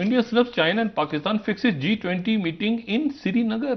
India snubs China and Pakistan fixes G20 meeting in Srinagar.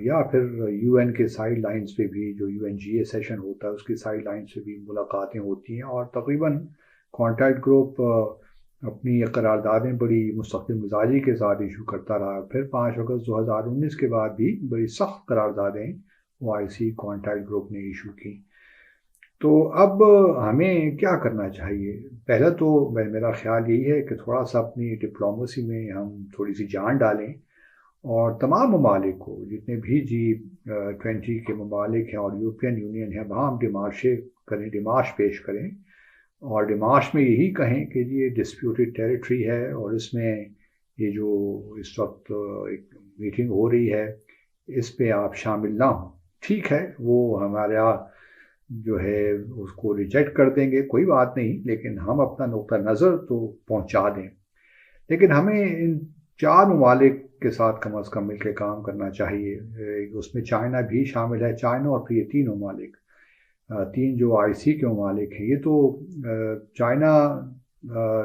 یا پھر UN کے side lines پہ بھی جو UNGA سیشن ہوتا ہے اس کی سائڈ لائنز پہ بھی ملاقاتیں ہوتی ہیں، اور تقریباً کانٹیکٹ گروپ اپنی قراردادیں بڑی مستقل مزاجی کے ساتھ ایشو کرتا رہا۔ پھر 5 اگست 2019 کے بعد بھی بڑی سخت قراردادیں OIC کانٹیکٹ گروپ نے ایشو کی۔ تو اب ہمیں کیا کرنا چاہیے؟ پہلا تو میرا خیال یہی ہے کہ تھوڑا سا اپنی ڈپلومیسی میں ہم تھوڑی سی جان ڈالیں، اور تمام ممالک کو، جتنے بھی G20 کے ممالک ہیں اور یورپین یونین ہے، وہاں ہم ڈیمارش پیش کریں، اور ڈیمارش میں یہی کہیں کہ یہ ڈسپیوٹڈ ٹیریٹری ہے، اور اس میں یہ جو اس وقت ایک میٹنگ ہو رہی ہے اس پہ آپ شامل نہ ہوں۔ ٹھیک ہے، وہ ہمارا جو ہے اس کو ریجیکٹ کر دیں گے، کوئی بات نہیں، لیکن ہم اپنا نقطہ نظر تو پہنچا دیں۔ لیکن ہمیں ان 4 ممالک کے ساتھ کم از کم مل کے کام کرنا چاہیے۔ اس میں چائنا بھی شامل ہے، چائنا اور پھر یہ 3 ممالک، 3 جو IC کے ممالک ہیں۔ یہ تو چائنا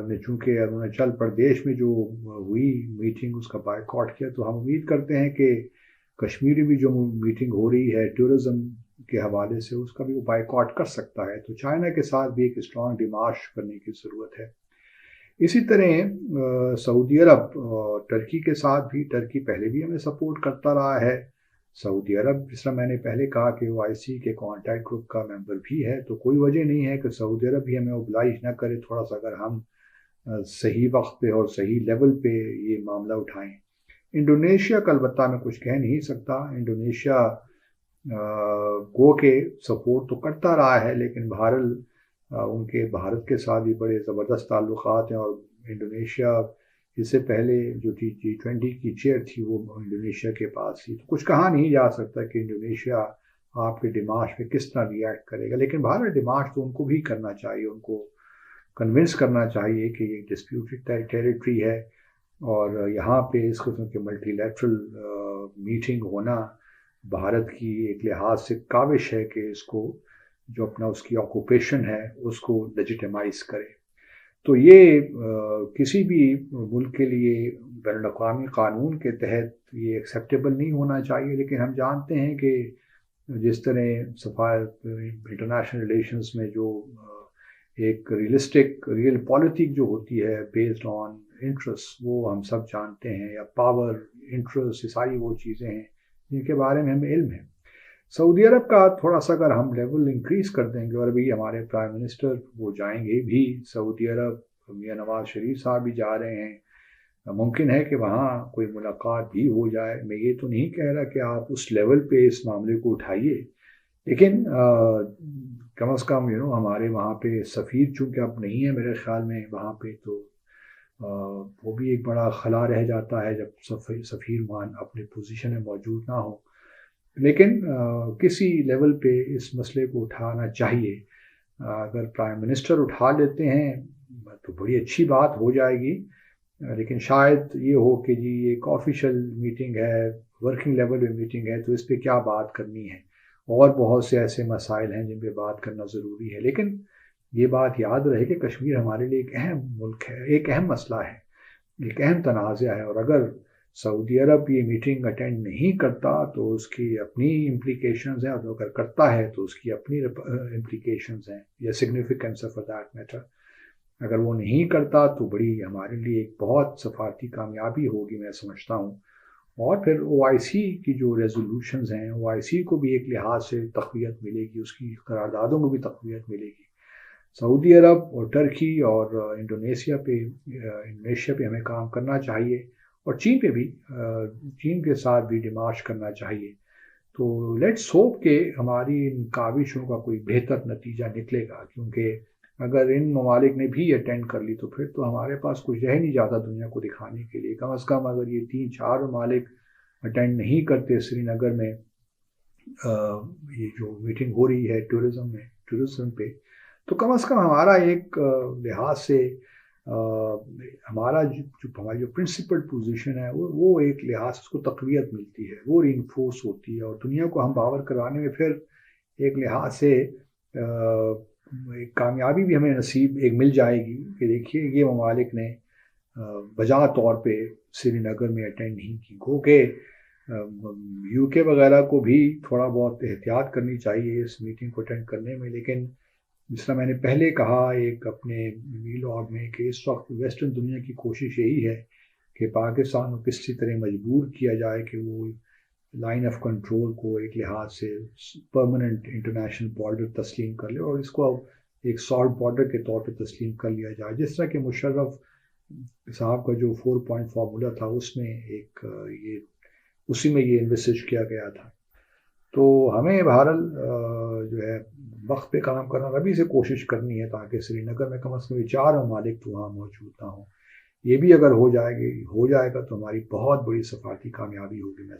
نے چونکہ اروناچل پردیش میں جو ہوئی میٹنگ اس کا بائیکاٹ کیا، تو ہم امید کرتے ہیں کہ کشمیر بھی جو میٹنگ ہو رہی ہے ٹورزم کے حوالے سے، اس کا بھی وہ بائیکاٹ کر سکتا ہے۔ تو چائنا کے ساتھ بھی ایک اسٹرانگ ڈیمارش کرنے کی ضرورت ہے۔ اسی طرح سعودی عرب اور ٹرکی کے ساتھ بھی، ٹرکی پہلے بھی ہمیں سپورٹ کرتا رہا ہے۔ سعودی عرب، جس طرح میں نے پہلے کہا کہ OIC کے کانٹیکٹ گروپ کا ممبر بھی ہے، تو کوئی وجہ نہیں ہے کہ سعودی عرب بھی ہمیں اوبلائج نہ کرے تھوڑا سا، اگر ہم صحیح وقت پہ اور صحیح لیول پہ یہ معاملہ اٹھائیں۔ انڈونیشیا کا البتہ میں کچھ کہہ نہیں سکتا۔ انڈونیشیا گو کے سپورٹ تو کرتا رہا ہے، لیکن بہرحال ان کے بھارت کے ساتھ بھی بڑے زبردست تعلقات ہیں، اور انڈونیشیا اس سے پہلے جو G20 کی چیئر تھی وہ انڈونیشیا کے پاس تھی۔ تو کچھ کہا نہیں جا سکتا کہ انڈونیشیا آپ کے ڈیمارش پہ کس طرح ریئیکٹ کرے گا، لیکن بہرحال ڈیمارش تو ان کو بھی کرنا چاہیے، ان کو کنونس کرنا چاہیے کہ یہ ڈسپیوٹڈ ٹیریٹری ہے، اور یہاں پہ اس قسم کے ملٹی لیٹرل میٹنگ ہونا بھارت کی ایک لحاظ سے کاوش ہے کہ اس کو جو اپنا اس کی آکوپیشن ہے اس کو لیجیٹیمائز کرے۔ تو یہ کسی بھی ملک کے لیے بین الاقوامی قانون کے تحت یہ ایکسیپٹیبل نہیں ہونا چاہیے، لیکن ہم جانتے ہیں کہ جس طرح سفارت انٹرنیشنل ریلیشنز میں جو ایک ریئل پالیٹک جو ہوتی ہے بیسڈ آن انٹرسٹ، وہ ہم سب جانتے ہیں، یا پاور، انٹرسٹ، یہ ساری وہ چیزیں ہیں جن کے بارے میں ہمیں علم ہے۔ سعودی عرب کا تھوڑا سا اگر ہم لیول انکریز کر دیں گے، اور ابھی ہمارے پرائم منسٹر وہ جائیں گے بھی سعودی عرب، میاں نواز شریف صاحب بھی جا رہے ہیں، ممکن ہے کہ وہاں کوئی ملاقات بھی ہو جائے۔ میں یہ تو نہیں کہہ رہا کہ آپ اس لیول پہ اس معاملے کو اٹھائیے، لیکن کم از کم ہمارے وہاں پہ سفیر چونکہ اب نہیں ہے میرے خیال میں وہاں پہ، تو وہ بھی ایک بڑا خلا رہ جاتا ہے جب سفیر مان اپنے پوزیشن میں موجود نہ ہو۔ لیکن کسی لیول پہ اس مسئلے کو اٹھانا چاہیے۔ اگر پرائم منسٹر اٹھا لیتے ہیں تو بڑی اچھی بات ہو جائے گی، لیکن شاید یہ ہو کہ جی ایک آفیشیل میٹنگ ہے، ورکنگ لیول پہ میٹنگ ہے، تو اس پہ کیا بات کرنی ہے، اور بہت سے ایسے مسائل ہیں جن پہ بات کرنا ضروری ہے۔ لیکن یہ بات یاد رہے کہ کشمیر ہمارے لیے ایک اہم ملک ہے، ایک اہم مسئلہ ہے، ایک اہم تنازع ہے، اور اگر سعودی عرب یہ میٹنگ اٹینڈ نہیں کرتا تو اس کی اپنی امپلیکیشنز ہیں، اور اگر کرتا ہے تو اس کی اپنی امپلیکیشنز ہیں، یا سگنیفیکنس ہے فار دیٹ میٹر۔ اگر وہ نہیں کرتا تو بڑی ہمارے لیے ایک بہت سفارتی کامیابی ہوگی میں سمجھتا ہوں۔ اور پھر OIC کی جو ریزولوشنز ہیں، OIC کو بھی ایک لحاظ سے تقویت ملے گی، اس کی قراردادوں کو بھی تقویت ملے گی۔ سعودی عرب اور ٹرکی اور انڈونیشیا پہ ہمیں کام کرنا چاہیے، اور چین پہ بھی، چین کے ساتھ بھی ڈیمارش کرنا چاہیے۔ تو لیٹس ہوپ کہ ہماری ان کاوشوں کا کوئی بہتر نتیجہ نکلے گا، کیونکہ اگر ان ممالک نے بھی اٹینڈ کر لی تو پھر تو ہمارے پاس کچھ رہ نہیں جاتا دنیا کو دکھانے کے لیے۔ کم از کم اگر یہ 3-4 ممالک اٹینڈ نہیں کرتے سری نگر میں یہ جو میٹنگ ہو رہی ہے ٹورزم پہ، تو کم از کم ہمارا ایک لحاظ سے ہماری جو پرنسپل پوزیشن ہے وہ ایک لحاظ سے اس کو تقویت ملتی ہے، وہ ری انفورس ہوتی ہے، اور دنیا کو ہم باور کرانے میں پھر ایک لحاظ سے ایک کامیابی بھی ہمیں نصیب ایک مل جائے گی کہ دیکھیے یہ ممالک نے بجا طور پہ سری نگر میں اٹینڈ نہیں کی، گو کہ UK وغیرہ کو بھی تھوڑا بہت احتیاط کرنی چاہیے اس میٹنگ کو اٹینڈ کرنے میں، لیکن جس طرح میں نے پہلے کہا ایک اپنے ویلاگ میں کہ اس وقت ویسٹرن دنیا کی کوشش یہی ہے کہ پاکستان کو کسی طرح مجبور کیا جائے کہ وہ لائن آف کنٹرول کو ایک لحاظ سے پرماننٹ انٹرنیشنل بارڈر تسلیم کر لے اور اس کو ایک سالٹ بارڈر کے طور پہ تسلیم کر لیا جائے، جس طرح کہ مشرف صاحب کا جو 4 پوائنٹ فارمولا تھا اس میں یہ اسی میں یہ انویسج کیا گیا تھا۔ تو ہمیں بہرحال جو ہے وقت پہ کام کرنا ابھی سے کوشش کرنی ہے تاکہ سری نگر میں کم از کم 4 ممالک تو وہاں موجود نہ ہوں۔ یہ بھی اگر ہو جائے گا تو ہماری بہت بڑی سفارتی کامیابی ہوگی۔ میں